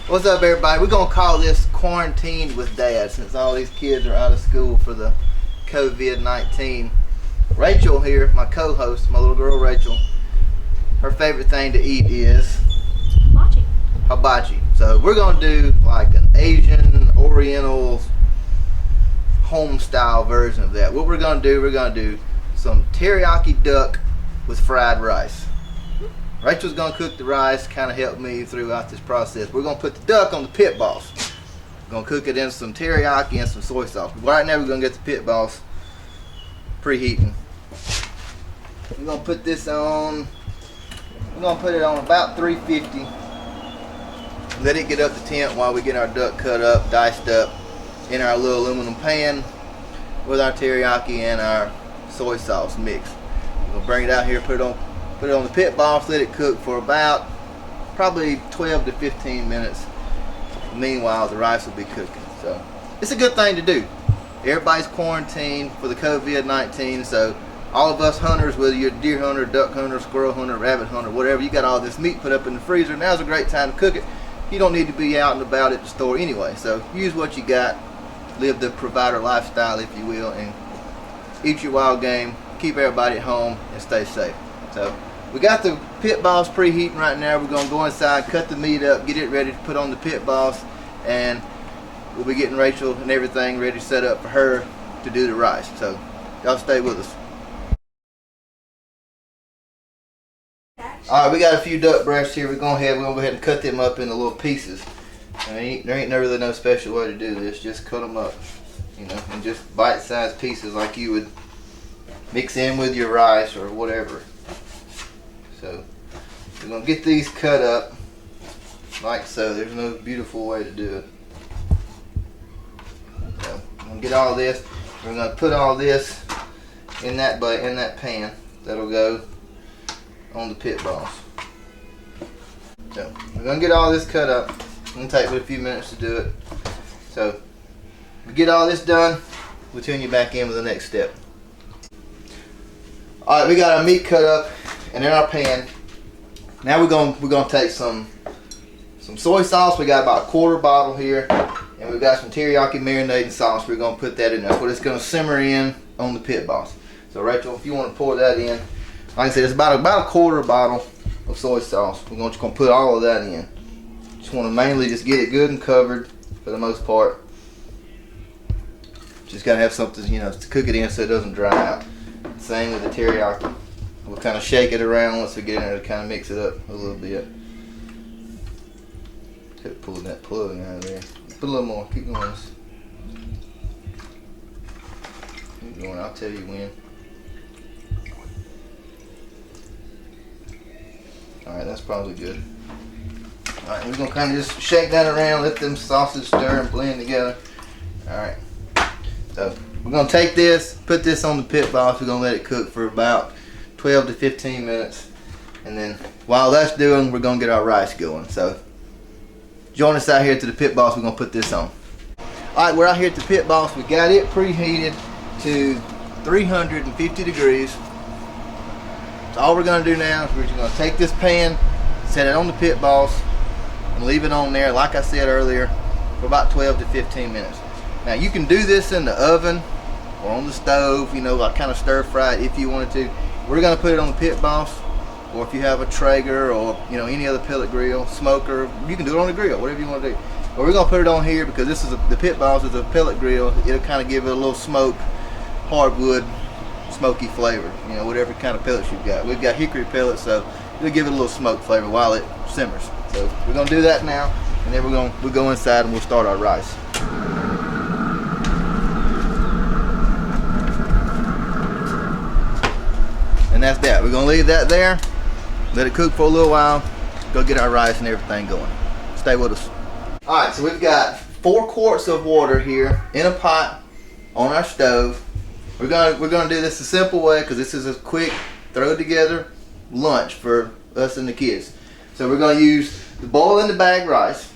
What's up, everybody? We're gonna call this Quarantined with Dad, since all these kids are out of school for the COVID-19. Rachel here, my co-host, my little girl Rachel, her favorite thing to eat is hibachi. So we're gonna do like an Asian, Oriental, home style version of that. What we're gonna do some teriyaki duck with fried rice. Rachel's gonna cook the rice, kind of help me throughout this process. We're gonna put the duck on the pit boss. We're gonna cook it in some teriyaki and some soy sauce. Right now we're gonna get the pit boss preheating. We're gonna put this on. We're gonna put it on about 350. Let it get up to temp while we get our duck cut up, diced up in our little aluminum pan with our teriyaki and our soy sauce mix. We're gonna bring it out here, put it on the pit boss, let it cook for about probably 12 to 15 minutes. Meanwhile, the rice will be cooking. So it's a good thing to do. Everybody's quarantined for the COVID-19, so all of us hunters, whether you're a deer hunter, duck hunter, squirrel hunter, rabbit hunter, whatever, you got all this meat put up in the freezer. Now's a great time to cook it. You don't need to be out and about at the store anyway, so use what you got, live the provider lifestyle, if you will, and eat your wild game, keep everybody at home, and stay safe. So we got the pit boss preheating right now. We're gonna go inside, cut the meat up, get it ready to put on the pit boss, and we'll be getting Rachel and everything ready set up for her to do the rice. So y'all stay with us. Alright, we got a few duck breasts here. We're gonna go ahead and cut them up into little pieces. There ain't really no special way to do this. Just cut them up, you know, in just bite-sized pieces like you would mix in with your rice or whatever. So we're gonna get these cut up like so. There's no beautiful way to do it. So I'm gonna get all this. We're gonna put all this in that pan. That'll go on the pit boss. So we're gonna get all this cut up. It's gonna take a few minutes to do it. So we get all this done, we'll tune you back in with the next step. Alright, we got our meat cut up and in our pan. Now we're gonna take some soy sauce. We got about a quarter bottle here, and we've got some teriyaki marinating sauce. We're gonna put that in there. That's what it's gonna simmer in on the pit boss. So Rachel, if you want to pour that in, like I said, it's about a quarter bottle of soy sauce. We're just gonna put all of that in. Just want to mainly just get it good and covered for the most part. Just gotta have something, you know, to cook it in so it doesn't dry out. Same with the teriyaki. We'll kind of shake it around once we get in there to kind of mix it up a little bit. Keep pulling that plug out of there. Put a little more. Keep going. Keep going. I'll tell you when. Alright, that's probably good. Alright, we're going to kind of just shake that around, let them sausages stir and blend together. Alright, so we're going to take this, put this on the pit boss. We're going to let it cook for about 12 to 15 minutes. And then while that's doing, we're going to get our rice going. So join us out here to the pit boss. We're going to put this on. Alright, we're out here at the pit boss. We got it preheated to 350 degrees. So all we're going to do now is we're just going to take this pan, set it on the pit boss, and leave it on there, like I said earlier, for about 12 to 15 minutes. Now you can do this in the oven or on the stove, you know, like kind of stir fry it if you wanted to. We're going to put it on the pit boss, or if you have a Traeger or, you know, any other pellet grill, smoker, you can do it on the grill, whatever you want to do. But we're going to put it on here because this is the pit boss is a pellet grill. It'll kind of give it a little smoke, hardwood, smoky flavor, you know, whatever kind of pellets you've got. We've got hickory pellets, so it'll give it a little smoke flavor while it simmers. So we're gonna do that now, and then we'll go inside and we'll start our rice. And that's that. We're gonna leave that there, let it cook for a little while, go get our rice and everything going. Stay with us. All right, so we've got 4 quarts of water here in a pot on our stove. We're gonna do this a simple way because this is a quick throw together lunch for us and the kids. So we're gonna use the boil in the bag rice.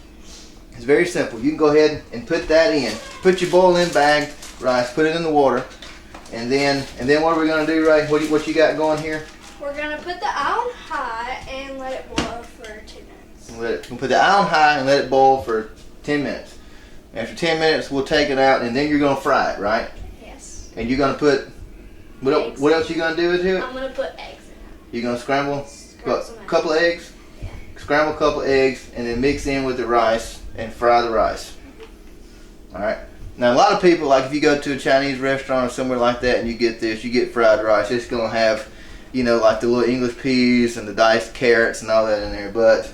It's very simple. You can go ahead and put that in. Put your boil in bag rice, put it in the water, and then what are we gonna do, Ray? What you got going here? We're gonna put the eye on high and let it boil for 2 minutes. We'll put the eye on high and let it boil for 10 minutes. After 10 minutes, we'll take it out, and then you're gonna fry it, right? Yes. And you're gonna put what else you gonna do with it? I'm gonna put eggs in it. You're gonna scramble Some a couple of eggs. Yeah. Scramble a couple of eggs, and then mix in with the rice and fry the rice. All right. Now, a lot of people, like if you go to a Chinese restaurant or somewhere like that, and you get this, you get fried rice. It's gonna have, you know, like the little English peas and the diced carrots and all that in there, but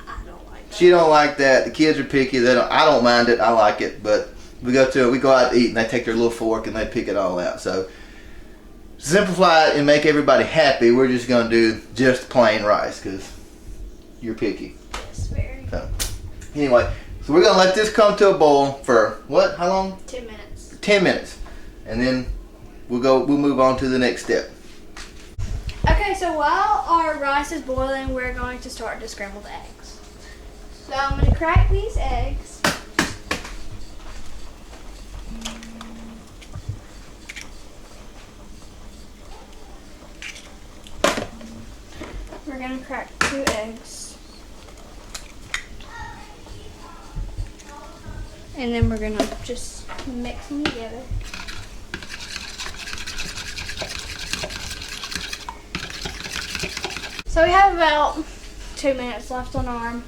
I don't like that. she don't like that. The kids are picky. They don't. I don't mind it. I like it, but we go out to eat, and they take their little fork and they pick it all out. So simplify it and make everybody happy. We're just gonna do just plain rice because you're picky. Yes, very. So anyway, so we're gonna let this come to a boil for what? How long? 10 minutes. 10 minutes, and then we'll move on to the next step. Okay, so while our rice is boiling, we're going to start to scramble the eggs. So I'm going to crack these eggs. We're going to crack 2 eggs. And then we're going to just mix them together. So we have about 2 minutes left on our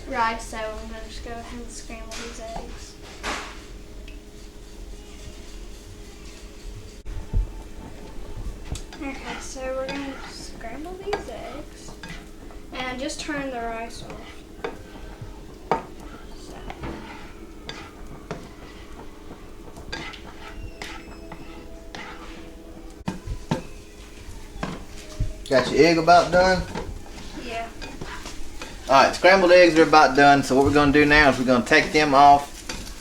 rice, so I'm going to just go ahead and scramble these eggs. Okay, so we're going to scramble these eggs and just turn the rice off. Got your egg about done? Yeah. Alright, scrambled eggs are about done. So what we're going to do now is we're going to take them off,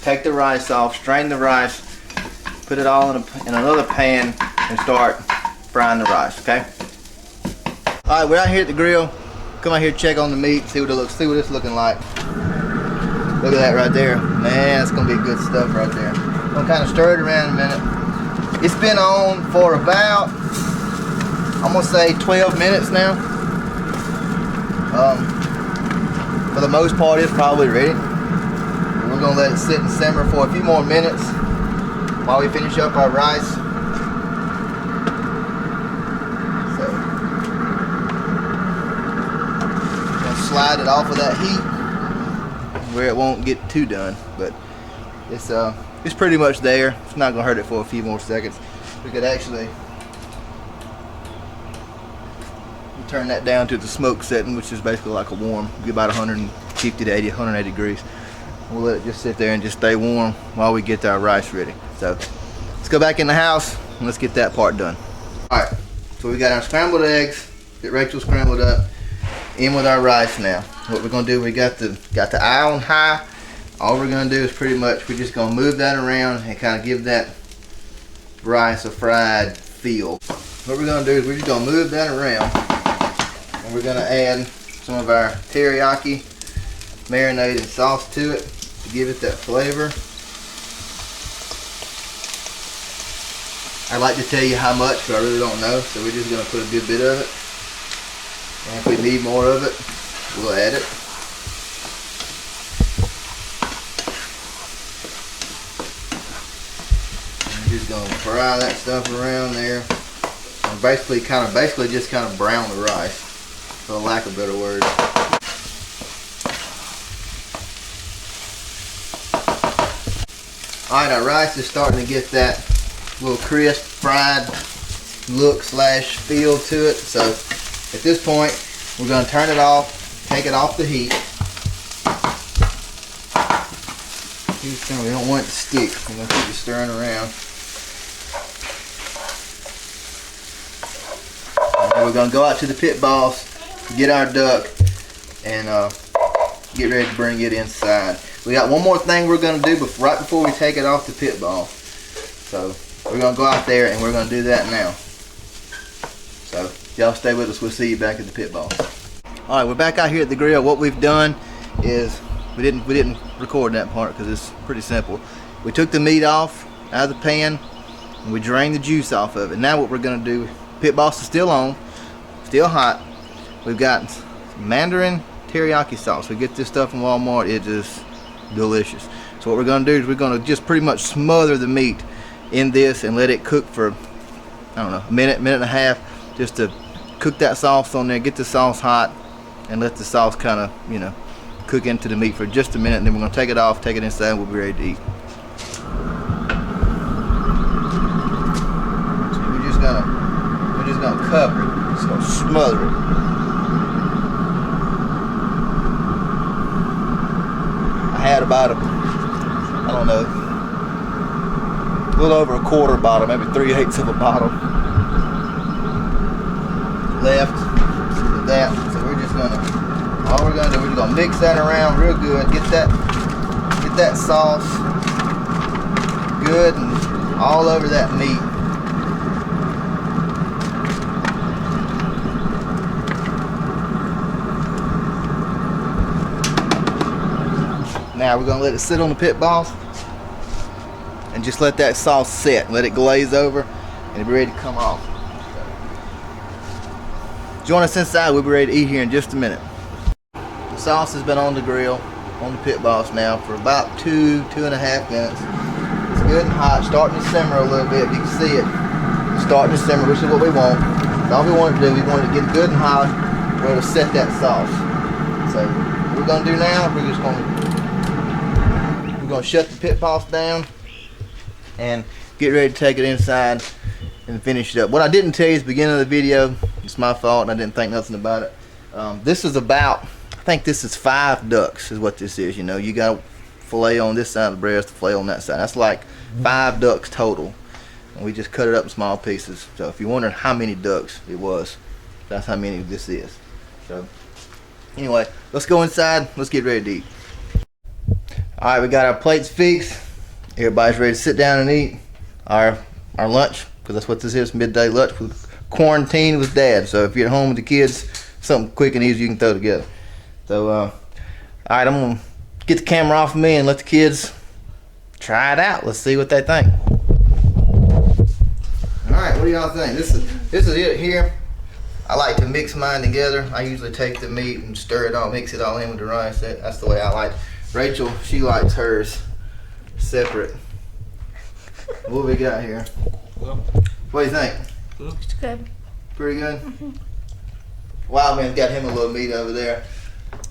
take the rice off, strain the rice, put it all in another pan and start frying the rice, okay? Alright, we're out here at the grill. Come out here, check on the meat, see what it's looking like. Look at that right there. Man, that's going to be good stuff right there. I'm going to kind of stir it around a minute. It's been on for about, I'm going to say 12 minutes now. For the most part, it's probably ready. We're going to let it sit and simmer for a few more minutes while we finish up our rice. So, going to slide it off of that heat where it won't get too done, but it's pretty much there. It's not going to hurt it for a few more seconds. We could actually turn that down to the smoke setting, which is basically like a warm, be about 150 to 80, 180 degrees. We'll let it just sit there and just stay warm while we get our rice ready. So let's go back in the house and let's get that part done. All right, so we got our scrambled eggs, get Rachel scrambled up, in with our rice now. What we're gonna do, we got the eye on high. All we're gonna do is pretty much, we're just gonna move that around and kind of give that rice a fried feel. What we're gonna do is we're just gonna move that around. And we're going to add some of our teriyaki marinated sauce to it to give it that flavor. I'd like to tell you how much, but I really don't know, so we're just going to put a good bit of it. And if we need more of it, we'll add it. And we're just going to fry that stuff around there. And basically just kind of brown the rice, for lack of a better word. Alright, our rice is starting to get that little crisp fried look slash feel to it. So at this point, we're going to turn it off, take it off the heat. We don't want it to stick. We're going to keep it stirring around. And we're going to go out to the pit boss, get our duck, and get ready to bring it inside. We got one more thing we're going to do right before we take it off the pit boss. So we're going to go out there and we're going to do that now. So y'all stay with us. We'll see you back at the pit boss. All right, we're back out here at the grill. What we've done is we didn't record that part because it's pretty simple. We took the meat off out of the pan and we drained the juice off of it. Now what we're going to do, pit boss is still on, still hot. We've got some mandarin teriyaki sauce. We get this stuff from Walmart. It is delicious. So what we're gonna do is we're gonna just pretty much smother the meat in this and let it cook for, I don't know, a minute, minute and a half, just to cook that sauce on there, get the sauce hot, and let the sauce kind of, you know, cook into the meat for just a minute. And then we're gonna take it off, take it inside, and we'll be ready to eat. So we're just gonna cover it. Just gonna smother it. I had about I don't know, a little over a quarter bottle, maybe 3/8 of a bottle left of that. So we're just gonna, all we're gonna do, we're just gonna mix that around real good, get that sauce good and all over that meat. Now we're gonna let it sit on the pit boss and just let that sauce set, let it glaze over, and it'll be ready to come off. Join us inside, we'll be ready to eat here in just a minute. The sauce has been on the grill, on the pit boss now for about 2.5 minutes. It's good and hot, starting to simmer a little bit. You can see it. It's starting to simmer, which is what we want. All we want to do, we want to get good and hot, where it'll set that sauce. So what we're gonna do now, we're gonna shut the pit boss down and get ready to take it inside and finish it up. What I didn't tell you at the beginning of the video, it's my fault and I didn't think nothing about it. This is about, I think this is 5 ducks is what this is. You know, you got fillet on this side of the breast, fillet on that side. That's like 5 ducks total. And we just cut it up in small pieces. So if you're wondering how many ducks it was, that's how many this is. So anyway, let's go inside, let's get ready to eat. Alright, we got our plates fixed. Everybody's ready to sit down and eat our lunch, because that's what this is, midday lunch with quarantine with Dad. So if you're at home with the kids, something quick and easy you can throw together. So alright, I'm gonna get the camera off of me and let the kids try it out. Let's see what they think. Alright, what do y'all think? This is it here. I like to mix mine together. I usually take the meat and stir it all, mix it all in with the rice. That's the way I like it. Rachel, she likes hers separate. What we got here? Well, what do you think? It's good. Pretty good? Wild Man's got him a little meat over there.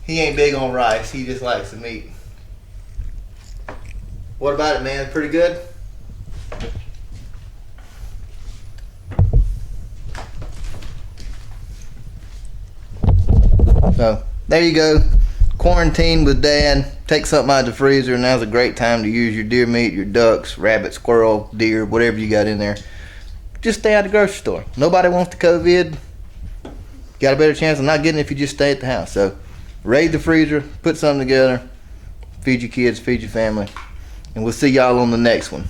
He ain't big on rice, he just likes the meat. What about it, man? Pretty good? So, there you go. Quarantine with Dad. Take something out of the freezer. Now's a great time to use your deer meat, your ducks, rabbit, squirrel, deer, whatever you got in there. Just stay out of the grocery store. Nobody wants the COVID. Got a better chance of not getting it if you just stay at the house. So raid the freezer, put something together, feed your kids, feed your family, and we'll see y'all on the next one.